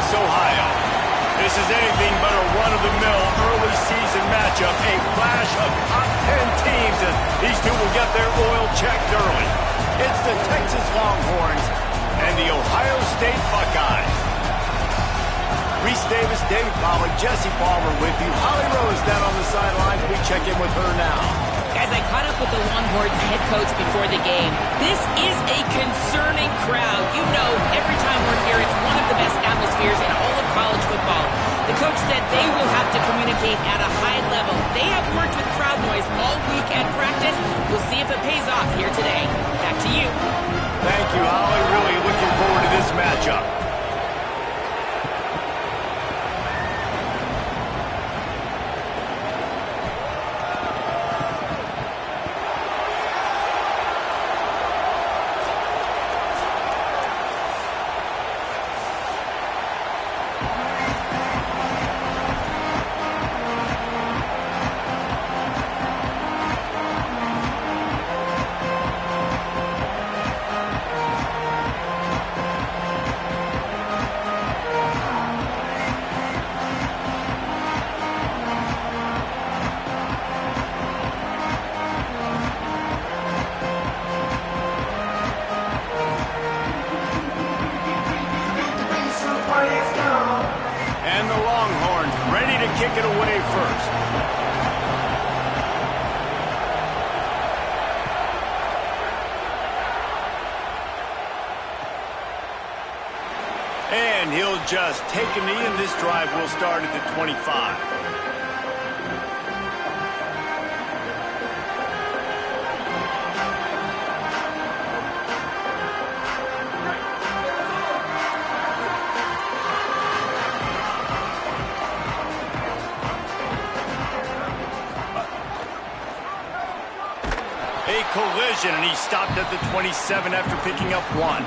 Columbus, Ohio. This is anything but a run-of-the-mill early season matchup, a clash of top 10 teams as these two will get their oil checked early. It's the Texas Longhorns and the Ohio State Buckeyes. Reese Davis, David Pollack, Jesse Palmer with you. Holly Rose down on the sidelines. We check in with her now. Guys, I caught up with the Longhorns head coach before the game. This is a concerning crowd. You know, every time we're here, it's one of the best atmospheres in all of college football. The coach said they will have to communicate at a high level. They have worked with crowd noise all week at practice. We'll see if it pays off here today. Back to you. Thank you, Holly. Really looking forward to this matchup. And the Longhorns ready to kick it away first. And he'll just take a knee, and this drive will start at the 25. A collision, and he stopped at the 27 after picking up one.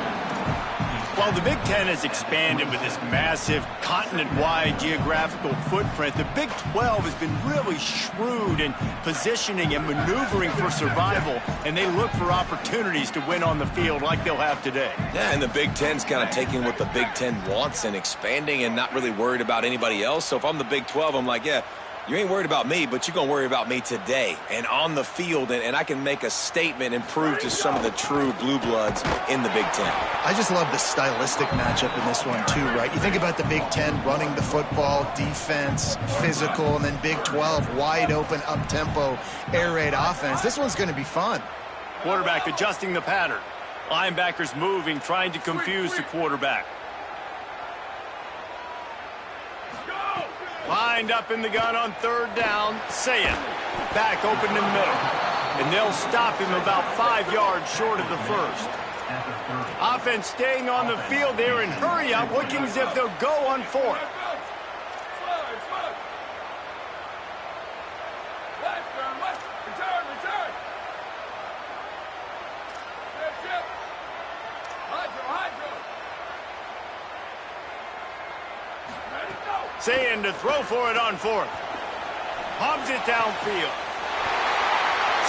While the Big Ten has expanded with this massive continent-wide geographical footprint, the Big 12 has been really shrewd in positioning and maneuvering for survival, and they look for opportunities to win on the field like they'll have today. Yeah, and the Big Ten's kind of taking what the Big Ten wants and expanding and not really worried about anybody else. So if I'm the Big 12, I'm like, yeah, you ain't worried about me, but you're going to worry about me today and on the field, and I can make a statement and prove to some of the true blue bloods in the Big Ten. I just love the stylistic matchup in this one, too, right? You think about the Big Ten running the football, defense, physical, and then Big 12, wide open, up-tempo, air raid offense. This one's going to be fun. Quarterback adjusting the pattern. Linebackers moving, trying to confuse the quarterback. Lined up in the gun on third down. Saying back open in the middle. And they'll stop him about 5 yards short of the first. Offense staying on the field there in hurry up, looking as if they'll go on fourth. Saying to throw for it on fourth. Pumps it downfield.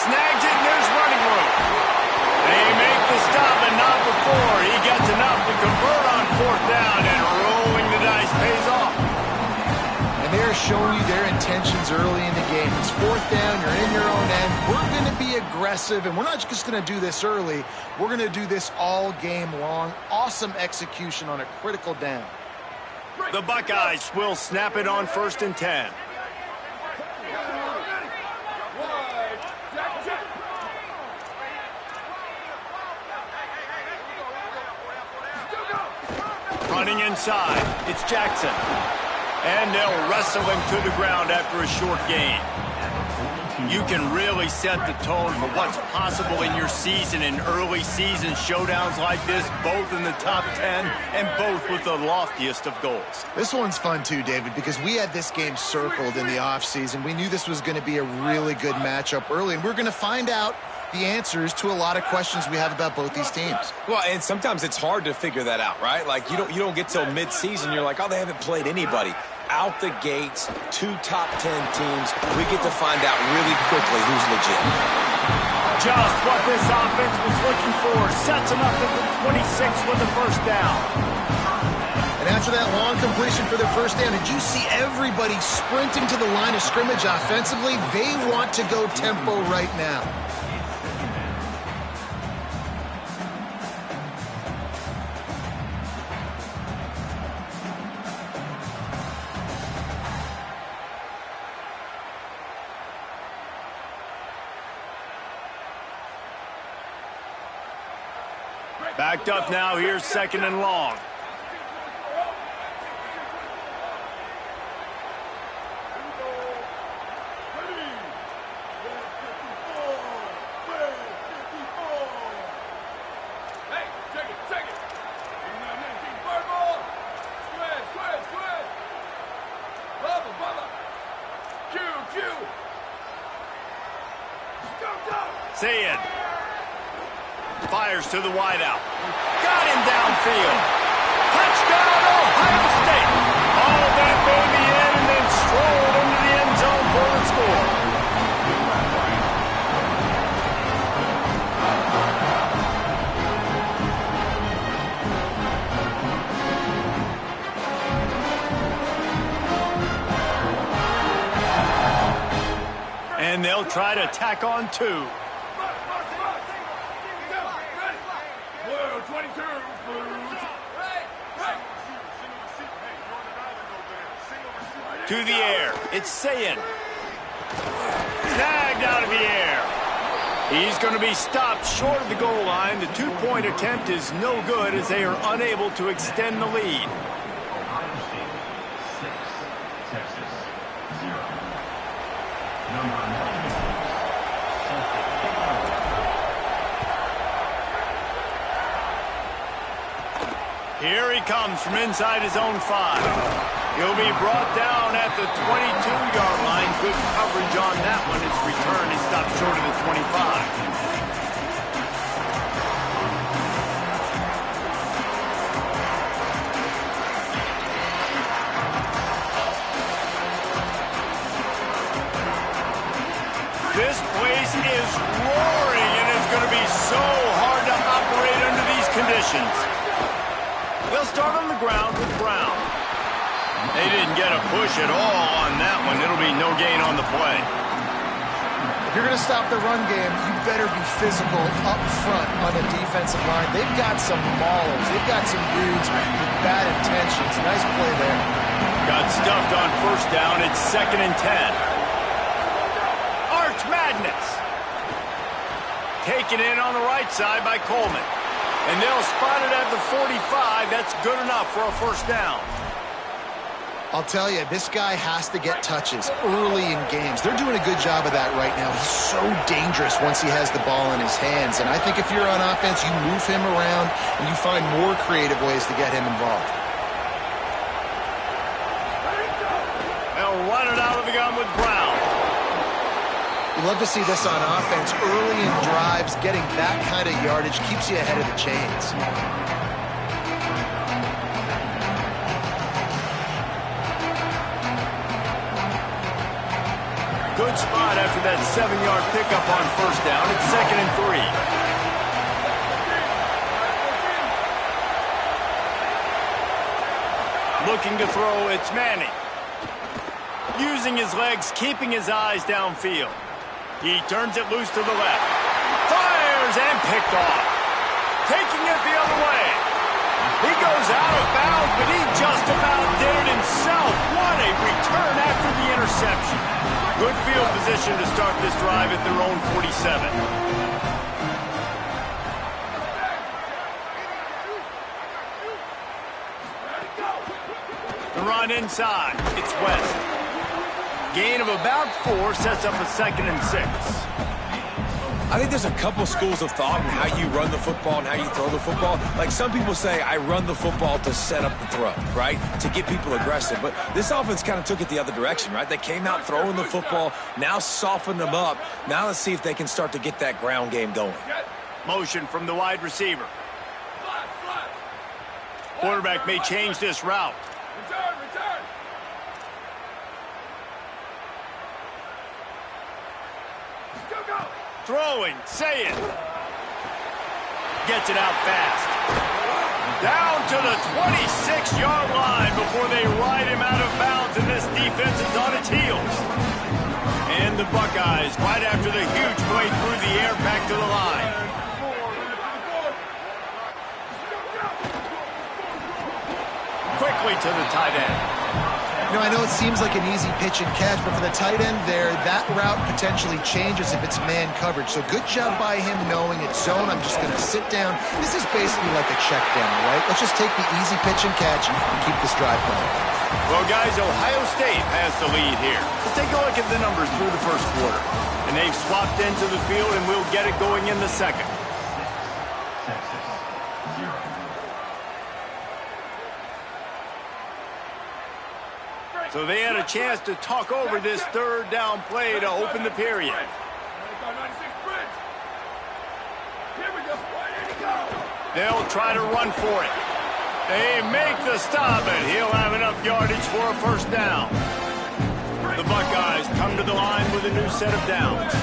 Snags it, and there's running room. They make the stop, but not before. He gets enough to convert on fourth down, and rolling the dice pays off. And they're showing you their intentions early in the game. It's fourth down, you're in your own end. We're going to be aggressive, and we're not just going to do this early. We're going to do this all game long. Awesome execution on a critical down. The Buckeyes will snap it on 1st and 10. Running inside, it's Jackson. And they'll wrestle him to the ground after a short gain. You can really set the tone for what's possible in your season in early season showdowns like this, both in the top 10 and both with the loftiest of goals. This one's fun too, David, because we had this game circled in the offseason. We knew this was going to be a really good matchup early, and we're going to find out the answers to a lot of questions we have about both these teams. Well, and sometimes it's hard to figure that out, right? Like you don't get till mid-season, you're like, oh, they haven't played anybody. Out the gates, 2 top 10 teams. We get to find out really quickly who's legit. Just what this offense was looking for. Sets him up at the 26 with the first down. And after that long completion for their first down, did you see everybody sprinting to the line of scrimmage offensively? They want to go tempo right now. Backed up now, here's 2nd and long. Say it. Fires to the wideout. Got him downfield. Touchdown, Ohio State. All that baby in and then strolled into the end zone for the score. And they'll try to tack on 2. To the air. It's Sayin. Snagged out of the air. He's going to be stopped short of the goal line. The 2-point attempt is no good as they are unable to extend the lead. Here he comes from inside his own 5. He'll be brought down at the 22-yard line. Good coverage on that one. His return is stopped short of the 25. This place is roaring, and it's going to be so hard to operate under these conditions. They'll start on the ground with Brown. They didn't get a push at all on that one. It'll be no gain on the play. If you're going to stop the run game, you better be physical up front on the defensive line. They've got some maulers. They've got some dudes with bad intentions. Nice play there. Got stuffed on 1st down. It's 2nd and 10. Arch Madness. Taken in on the right side by Coleman. And they'll spot it at the 45. That's good enough for a 1st down. I'll tell you, this guy has to get touches early in games. They're doing a good job of that right now. He's so dangerous once he has the ball in his hands. And I think if you're on offense, you move him around and you find more creative ways to get him involved. They'll run it out of the gun with Brown. You love to see this on offense. Early in drives, getting that kind of yardage keeps you ahead of the chains. Good spot after that 7-yard pickup on 1st down. It's 2nd and 3. Looking to throw, it's Manning. Using his legs, keeping his eyes downfield. He turns it loose to the left. Fires and picked off. Taking it the other way. He goes out of bounds, but he just about did it himself. What a return after the interception. Good field position to start this drive at their own 47. The run inside. It's West. Gain of about 4 sets up a 2nd and 6. I think there's a couple schools of thought in how you run the football and how you throw the football. Like some people say, I run the football to set up the throw, right? To get people aggressive. But this offense kind of took it the other direction, right? They came out throwing the football, now softened them up. Now let's see if they can start to get that ground game going. Motion from the wide receiver. Quarterback may change this route. Return. Go. Throwing, say it. Gets it out fast. Down to the 26-yard line before they ride him out of bounds, and this defense is on its heels. And the Buckeyes, right after the huge play through the air, back to the line. Quickly to the tight end. You know, I know it seems like an easy pitch and catch, but for the tight end there, that route potentially changes if it's man coverage. So good job by him knowing it's zone. I'm just going to sit down. This is basically like a check down, right? Let's just take the easy pitch and catch and keep this drive going. Well, guys, Ohio State has the lead here. Let's take a look at the numbers through the first quarter. And they've swapped into the field, and we'll get it going in the second. So they had a chance to talk over this third down play to open the period. They'll try to run for it. They make the stop, and he'll have enough yardage for a first down. The Buckeyes come to the line with a new set of downs.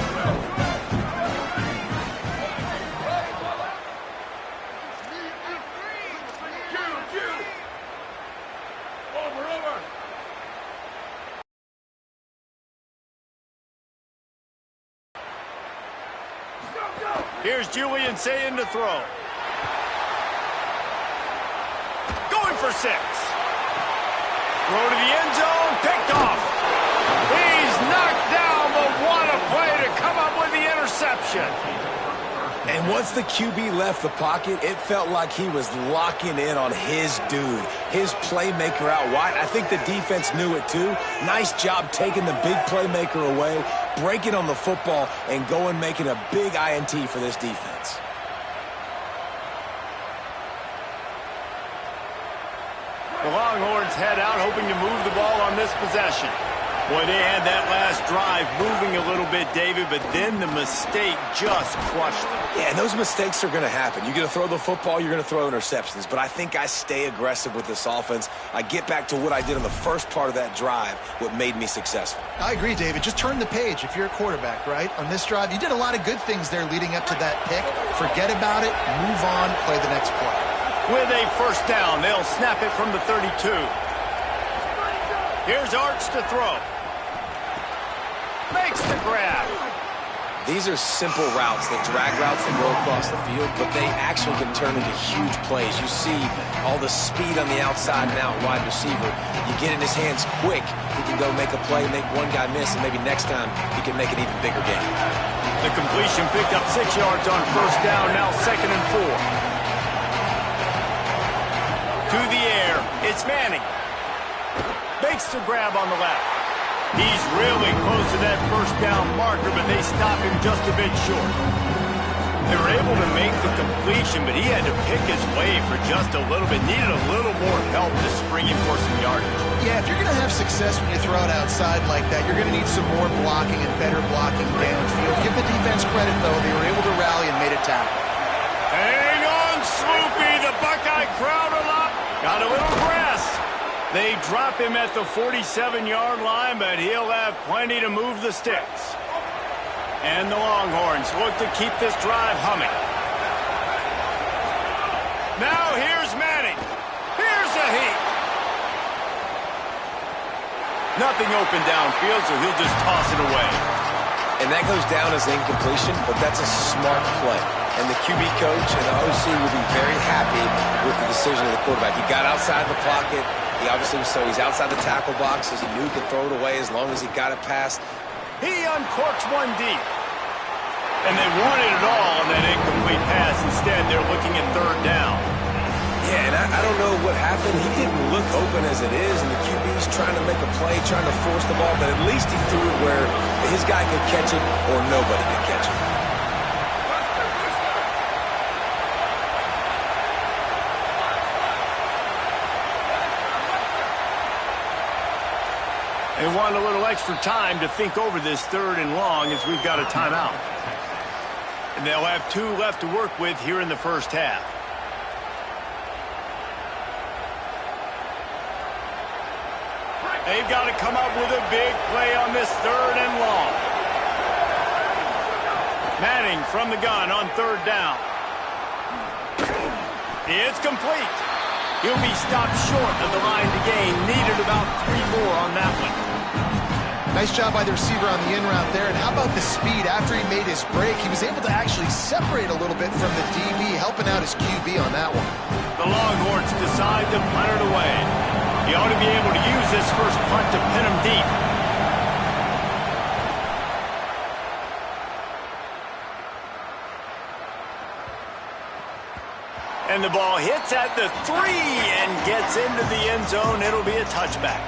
Here's Julian Sayin to throw. Going for 6. Throw to the end zone, picked off. He's knocked down, but what a play to come up with the interception. And once the QB left the pocket, it felt like he was locking in on his dude, his playmaker out wide. I think the defense knew it too. Nice job taking the big playmaker away, breaking on the football, and going making a big INT for this defense. The Longhorns head out, hoping to move the ball on this possession. Boy, they had that last drive moving a little bit, David, but then the mistake just crushed them. Yeah, and those mistakes are going to happen. You're going to throw the football, you're going to throw interceptions. But I think I stay aggressive with this offense. I get back to what I did on the first part of that drive, what made me successful. I agree, David. Just turn the page if you're a quarterback, right? On this drive, you did a lot of good things there leading up to that pick. Forget about it, move on, play the next play. With a first down, they'll snap it from the 32. Here's Arch to throw. Makes the grab. These are simple routes, the drag routes that go across the field, but they actually can turn into huge plays. You see all the speed on the outside now, wide receiver. You get in his hands quick, he can go make a play, make one guy miss, and maybe next time he can make an even bigger game. The completion picked up 6 yards on first down, now 2nd and 4. To the air, it's Manning. Makes the grab on the left. He's really close to that first down marker, but they stop him just a bit short. They were able to make the completion, but he had to pick his way for just a little bit. Needed a little more help to spring him for some yardage. Yeah, if you're going to have success when you throw it outside like that, you're going to need some more blocking and better blocking downfield. Give the defense credit, though. They were able to rally and made a tackle. Hang on, Swoopy. The Buckeye crowd him up. Got a little grass. They drop him at the 47-yard line, but he'll have plenty to move the sticks. And the Longhorns look to keep this drive humming. Now here's Manning. Here's a heat. Nothing open downfield, so he'll just toss it away. And that goes down as incompletion, but that's a smart play. And the QB coach and the OC will be very happy with the decision of the quarterback. He got outside the pocket. He obviously was so he's outside the tackle box as he knew he could throw it away as long as he got it past. He uncorks one deep. And they wanted it all on that incomplete pass. Instead, they're looking at third down. Yeah, and I don't know what happened. He didn't look open as it is, and the QB's trying to make a play, trying to force the ball, but at least he threw it where his guy could catch it or nobody could catch it. They want a little extra time to think over this third and long as we've got a timeout. And they'll have 2 left to work with here in the first half. They've got to come up with a big play on this third and long. Manning from the gun on third down. It's complete. He'll be stopped short of the line to gain. Needed about 3 more on that one. Nice job by the receiver on the in route there. And how about the speed after he made his break? He was able to actually separate a little bit from the DB, helping out his QB on that one. The Longhorns decide to punt it away. He ought to be able to use this first punt to pin him deep. And the ball hits at the 3 and gets into the end zone. It'll be a touchback.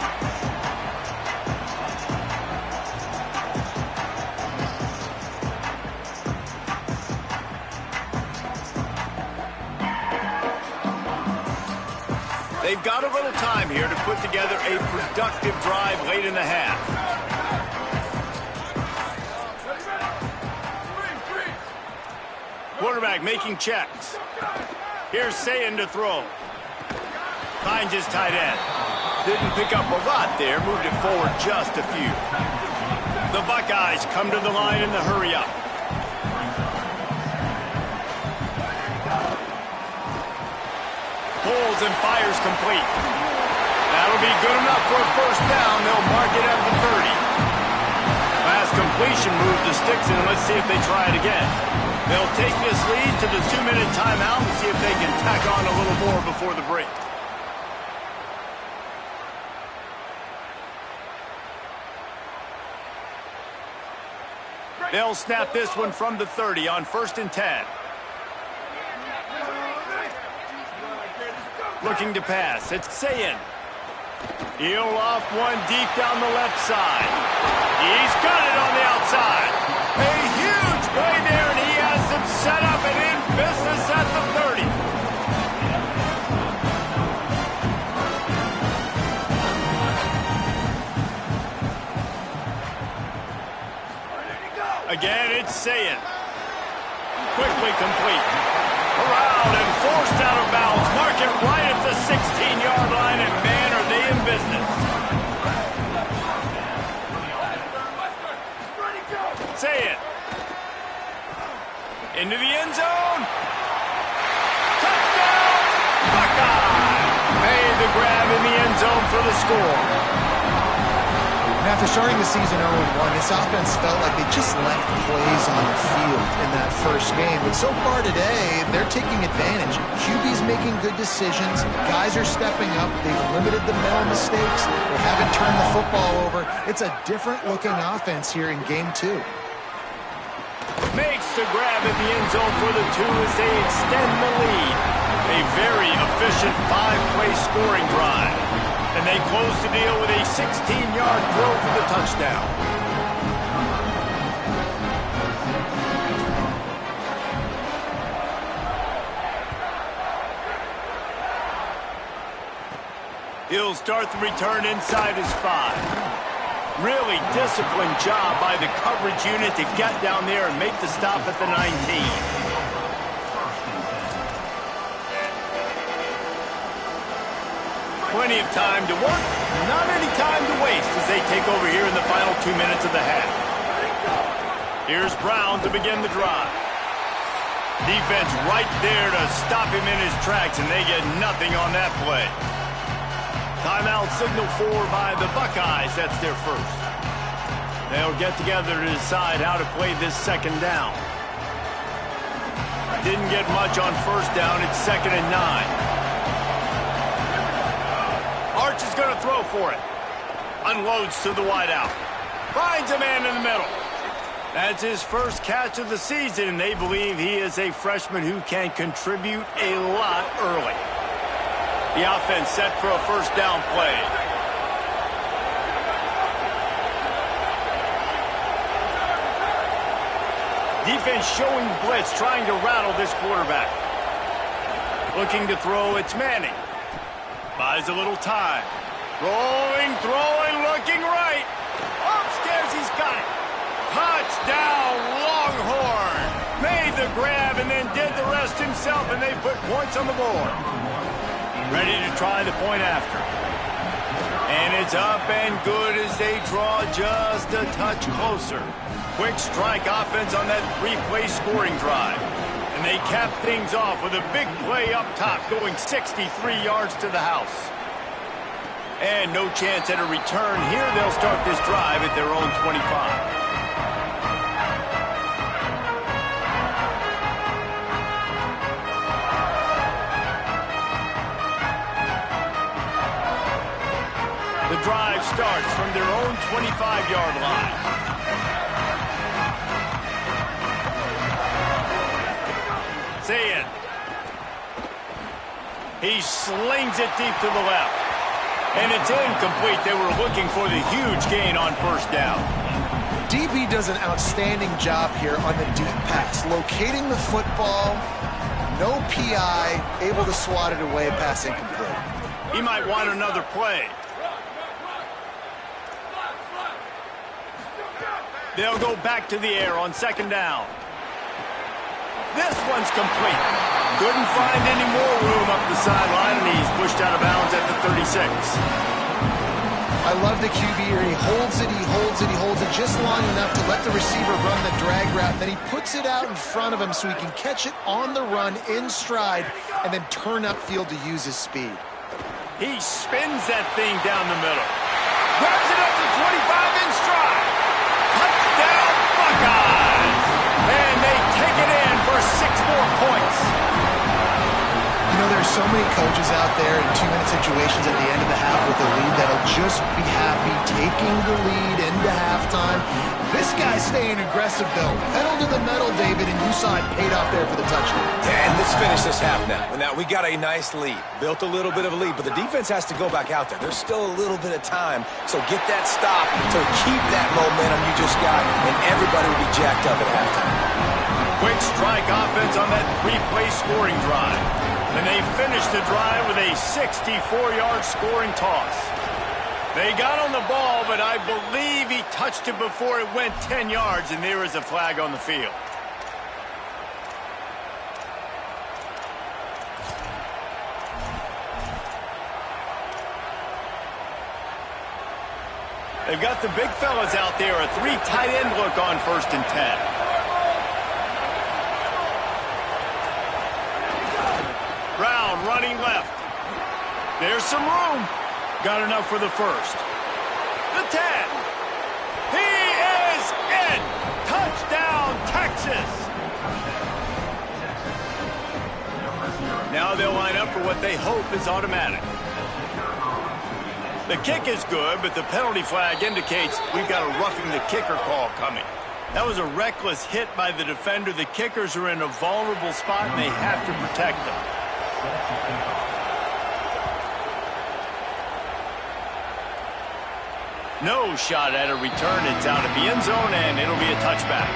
They've got a little time here to put together a productive drive late in the half. Quarterback making checks. Here's Sayin to throw. Finds his tight end. Didn't pick up a lot there. Moved it forward just a few. The Buckeyes come to the line in the hurry-up. Pulls and fires complete. That'll be good enough for a first down. They'll mark it at the 30. Last completion move the sticks in. Let's see if they try it again. They'll take this lead to the 2-minute timeout and see if they can tack on a little more before the break. They'll snap this one from the 30 on 1st and 10. Looking to pass. It's Sayin. He'll off one deep down the left side. He's got it on the outside. A huge play there, and he has them set up and in business at the 30. Again, it's Sayin. Quickly complete. Around and forced out of bounds. Mark it right at the 16-yard line, and man, are they in business. Sayin. Into the end zone. Touchdown! Buckeye! Made the grab in the end zone for the score. And after starting the season 0-1, this offense felt like they just left plays on the field in that first game. But so far today, they're taking advantage. QB's making good decisions. Guys are stepping up. They've limited the mental mistakes. They haven't turned the football over. It's a different-looking offense here in Game 2. Makes the grab in the end zone for the 2 as they extend the lead. A very efficient 5-play scoring drive. And they close the deal with a 16-yard throw for the touchdown. He'll start the return inside his 5. Really disciplined job by the coverage unit to get down there and make the stop at the 19. Plenty of time to work, not any time to waste as they take over here in the final 2 minutes of the half. Here's Brown to begin the drive. Defense right there to stop him in his tracks, and they get nothing on that play. Timeout signal for by the Buckeyes. That's their first. They'll get together to decide how to play this second down. Didn't get much on first down. It's 2nd and 9. Arch is going to throw for it. Unloads to the wideout. Finds a man in the middle. That's his first catch of the season, and they believe he is a freshman who can contribute a lot early. The offense set for a first down play. Defense showing blitz, trying to rattle this quarterback. Looking to throw, it's Manning. Buys a little time. Rolling, throwing, looking right. Upstairs, he's got it. Touchdown, Longhorn. Made the grab and then did the rest himself, and they put points on the board. Ready to try the point after. And it's up and good as they draw just a touch closer. Quick strike offense on that 3-play scoring drive. And And they cap things off with a big play up top, going 63 yards to the house. And no chance at a return here. They'll start this drive at their own 25. The drive starts from their own 25-yard line. Saying he slings it deep to the left. And it's incomplete. They were looking for the huge gain on first down. DB does an outstanding job here on the deep pass. Locating the football, no PI, able to swat it away, pass incomplete. He might want another play. They'll go back to the air on second down. This one's complete. Couldn't find any more room up the sideline, and he's pushed out of bounds at the 36. I love the QB here. He holds it, he holds it, he holds it just long enough to let the receiver run the drag route. And then he puts it out in front of him so he can catch it on the run in stride and then turn upfield to use his speed. He spins that thing down the middle. Grabs it up to 25 in stride. Touchdown, Buckeyes! And they take it in for 6 more points. You know, there's so many coaches out there in 2-minute situations at the end of the half with a lead that'll just be happy taking the lead into halftime. This guy's staying aggressive, though. Pedal to the metal, David, and you saw it paid off there for the touchdown. And let's finish this half now. Now, we got a nice lead. Built a little bit of a lead, but the defense has to go back out there. There's still a little bit of time, so get that stop to keep that momentum you just got, and everybody will be jacked up at halftime. Quick strike offense on that 3-play scoring drive. And they finished the drive with a 64-yard scoring toss. They got on the ball, but I believe he touched it before it went 10 yards, and there is a flag on the field. They've got the big fellas out there, a 3 tight end look on 1st and 10. Brown running left. There's some room. Got enough for the first. The 10. He is in. Touchdown, Texas. Now they'll line up for what they hope is automatic. The kick is good, but the penalty flag indicates we've got a roughing the kicker call coming. That was a reckless hit by the defender. The kickers are in a vulnerable spot, and they have to protect them. No shot at a return. It's out of the end zone, and it'll be a touchback.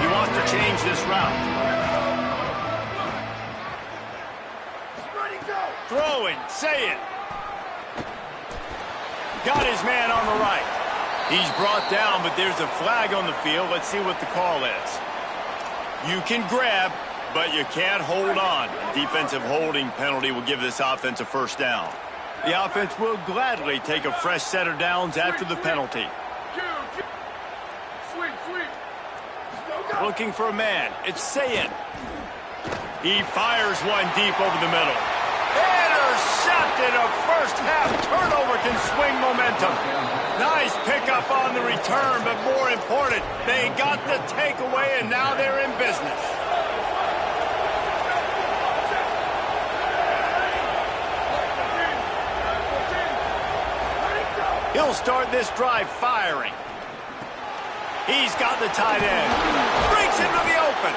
He wants to change this route. Throwing, say it. Got his man on the right. He's brought down, but there's a flag on the field. Let's see what the call is. You can grab, but you can't hold on. Defensive holding penalty will give this offense a first down. The offense will gladly take a fresh set of downs after the penalty. Looking for a man. It's Sayin. He fires one deep over the middle. Intercepted. A first-half turnover can swing momentum. Nice pickup on the return, but more important, they got the takeaway, and now they're in business. He'll start this drive firing. He's got the tight end. Breaks into the open.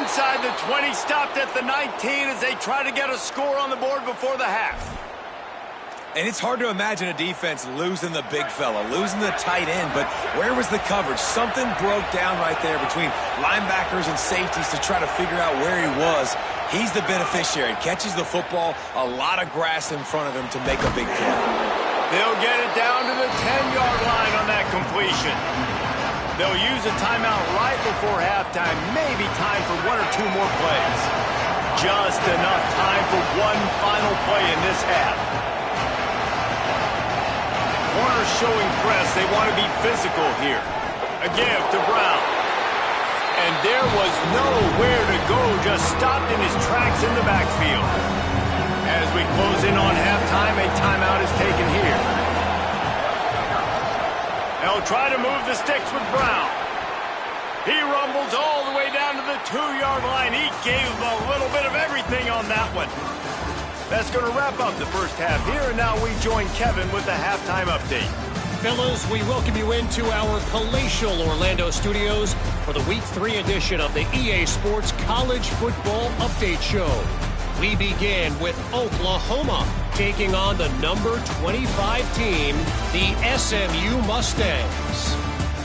Inside the 20, stopped at the 19 as they try to get a score on the board before the half. And it's hard to imagine a defense losing the big fella, losing the tight end, but where was the coverage? Something broke down right there between linebackers and safeties to try to figure out where he was. He's the beneficiary. Catches the football, a lot of grass in front of him to make a big play. They'll get it down to the 10-yard line on that completion. They'll use a timeout right before halftime, maybe time for 1 or 2 more plays. Just enough time for one final play in this half. corner showing press. They want to be physical here. A give to Brown. And there was nowhere to go, just stopped in his tracks in the backfield. As we close in on halftime, a timeout is taken here. They'll try to move the sticks with Brown. He rumbles all the way down to the 2-yard line. He gave him a little bit of everything on that one. That's going to wrap up the first half here, and now we join Kevin with the halftime update. Fellas, we welcome you into our palatial Orlando studios for the Week 3 edition of the EA Sports College Football Update Show. We begin with Oklahoma taking on the number 25 team, the SMU Mustangs.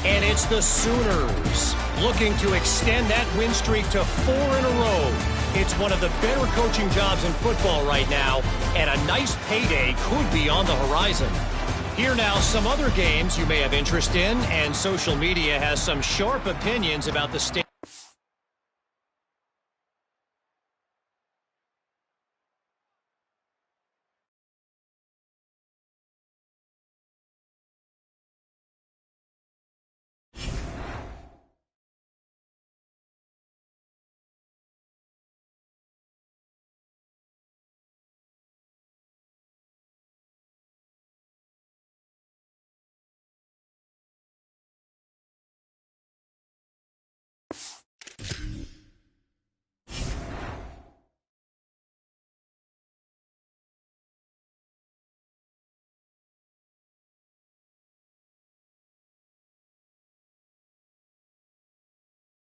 And it's the Sooners looking to extend that win streak to 4 in a row. It's one of the better coaching jobs in football right now, and a nice payday could be on the horizon. Here now, some other games you may have interest in, and social media has some sharp opinions about the state.